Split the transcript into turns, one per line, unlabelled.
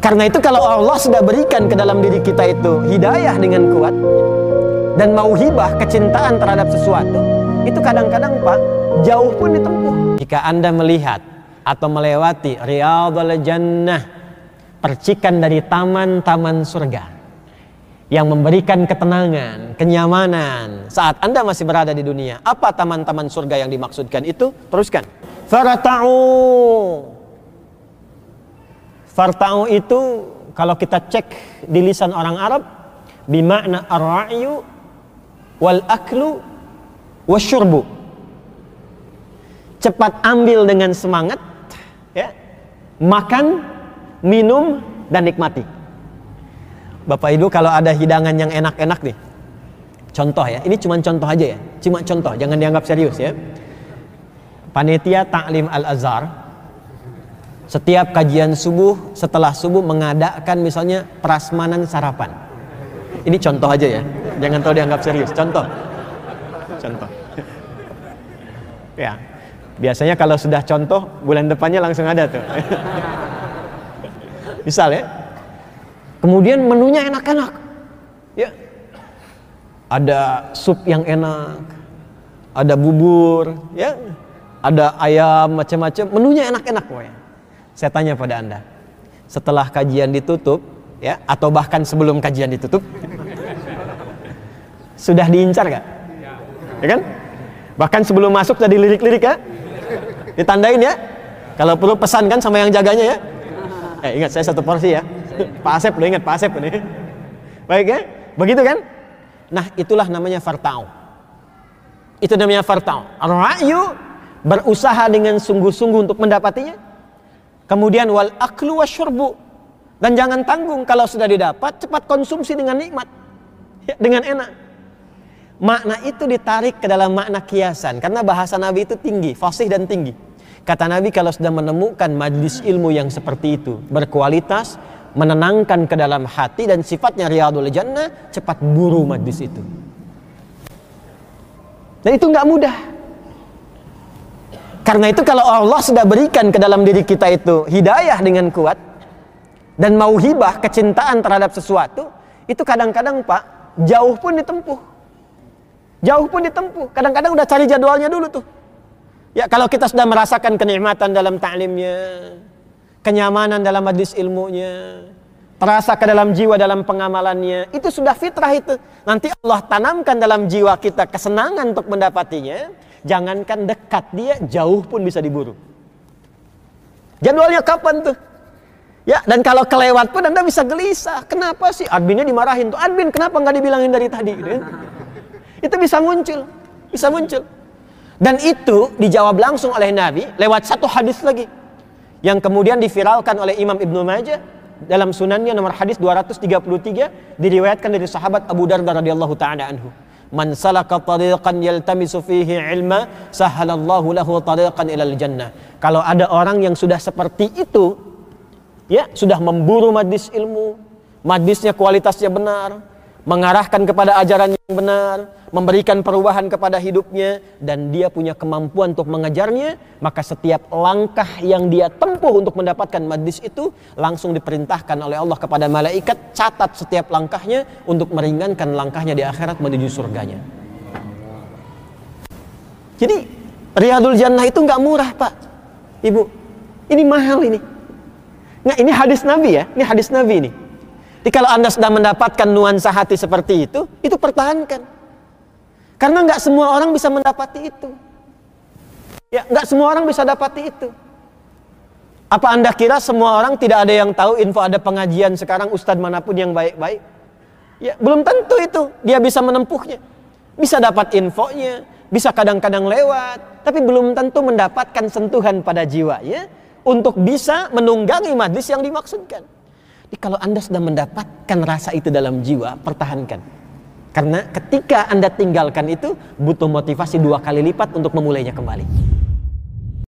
Karena itu kalau Allah sudah berikan ke dalam diri kita itu hidayah dengan kuat dan mauhibah kecintaan terhadap sesuatu, itu kadang-kadang Pak, jauh pun ditempuh. Jika Anda melihat atau melewati Riyadhul Jannah, percikan dari taman-taman surga yang memberikan ketenangan, kenyamanan saat Anda masih berada di dunia. Apa taman-taman surga yang dimaksudkan itu? Teruskan. Farta'u itu kalau kita cek di lisan orang Arab bimakna ar-ra'yu wal aklu wasyurbu. Cepat ambil dengan semangat, ya, makan, minum, dan nikmati. Bapak Ibu, kalau ada hidangan yang enak-enak nih, contoh ya, ini cuma contoh aja ya, cuma contoh, jangan dianggap serius ya. Panitia Ta'lim Al-Azhar setiap kajian subuh, setelah subuh mengadakan misalnya prasmanan sarapan. Ini contoh aja ya, jangan tahu dianggap serius, contoh. Ya, biasanya kalau sudah contoh, bulan depannya langsung ada tuh. Misal ya, kemudian menunya enak-enak, ya, ada sup yang enak, ada bubur, ya, ada ayam macam-macam, menunya enak-enak pokoknya. Saya tanya pada Anda, setelah kajian ditutup, ya, atau bahkan sebelum kajian ditutup, sudah diincar gak? Ya kan? Bahkan sebelum masuk sudah dilirik-lirik ya, ditandain ya. Kalau perlu pesan kan sama yang jaganya ya. Ingat saya satu porsi ya. Pak Asep, lo ingat Pak Asep ini. Baik ya, begitu kan? Nah, itulah namanya farta'u. Itu namanya farta'u. Ar-ra'yu, berusaha dengan sungguh-sungguh untuk mendapatinya. Kemudian wal aklu wasyurbu, dan jangan tanggung kalau sudah didapat, cepat konsumsi dengan nikmat, ya, dengan enak. Makna itu ditarik ke dalam makna kiasan, karena bahasa Nabi itu tinggi, fasih dan tinggi. Kata Nabi, kalau sudah menemukan majlis ilmu yang seperti itu, berkualitas, menenangkan ke dalam hati dan sifatnya Riyadhul Jannah, cepat buru majlis itu. Dan itu nggak mudah. Karena itu kalau Allah sudah berikan ke dalam diri kita itu hidayah dengan kuat dan mauhibah kecintaan terhadap sesuatu, itu kadang-kadang Pak, jauh pun ditempuh. Jauh pun ditempuh. Kadang-kadang udah cari jadwalnya dulu tuh. Ya, kalau kita sudah merasakan kenikmatan dalam ta'limnya, kenyamanan dalam majlis ilmunya, terasa ke dalam jiwa dalam pengamalannya, itu sudah fitrah itu. Nanti Allah tanamkan dalam jiwa kita kesenangan untuk mendapatinya. Jangankan dekat, dia jauh pun bisa diburu. Jadwalnya kapan tuh? Ya, dan kalau kelewat pun Anda bisa gelisah. Kenapa sih adminnya dimarahin tuh? Admin kenapa nggak dibilangin dari tadi? Gitu. Itu bisa muncul, bisa muncul. Dan itu dijawab langsung oleh Nabi lewat satu hadis lagi yang kemudian diviralkan oleh Imam Ibnu Majah dalam sunannya nomor hadis 233, diriwayatkan dari sahabat Abu Darda radhiyallahu taala anhu. Man salaka tariqan yaltamisu fihi ilma sahalallahu lahu tariqan ilal jannah. Kalau ada orang yang sudah seperti itu, ya, sudah memburu majlis ilmu, majlisnya kualitasnya benar, mengarahkan kepada ajaran yang benar, memberikan perubahan kepada hidupnya, dan dia punya kemampuan untuk mengejarnya, maka setiap langkah yang dia tempuh untuk mendapatkan majlis itu langsung diperintahkan oleh Allah kepada malaikat, catat setiap langkahnya untuk meringankan langkahnya di akhirat menuju surganya. Jadi Riyadhul Jannah itu nggak murah Pak, Ibu. Ini mahal ini. Nah, ini hadis Nabi ya, ini hadis Nabi ini. Jadi kalau Anda sudah mendapatkan nuansa hati seperti itu pertahankan. Karena nggak semua orang bisa mendapati itu. Ya, nggak semua orang bisa dapati itu. Apa Anda kira semua orang tidak ada yang tahu info ada pengajian sekarang ustadz manapun yang baik-baik? Ya, belum tentu itu dia bisa menempuhnya. Bisa dapat infonya, bisa kadang-kadang lewat, tapi belum tentu mendapatkan sentuhan pada jiwanya untuk bisa menunggangi majlis yang dimaksudkan. Jadi kalau Anda sudah mendapatkan rasa itu dalam jiwa, pertahankan. Karena ketika Anda tinggalkan itu, butuh motivasi 2 kali lipat untuk memulainya kembali.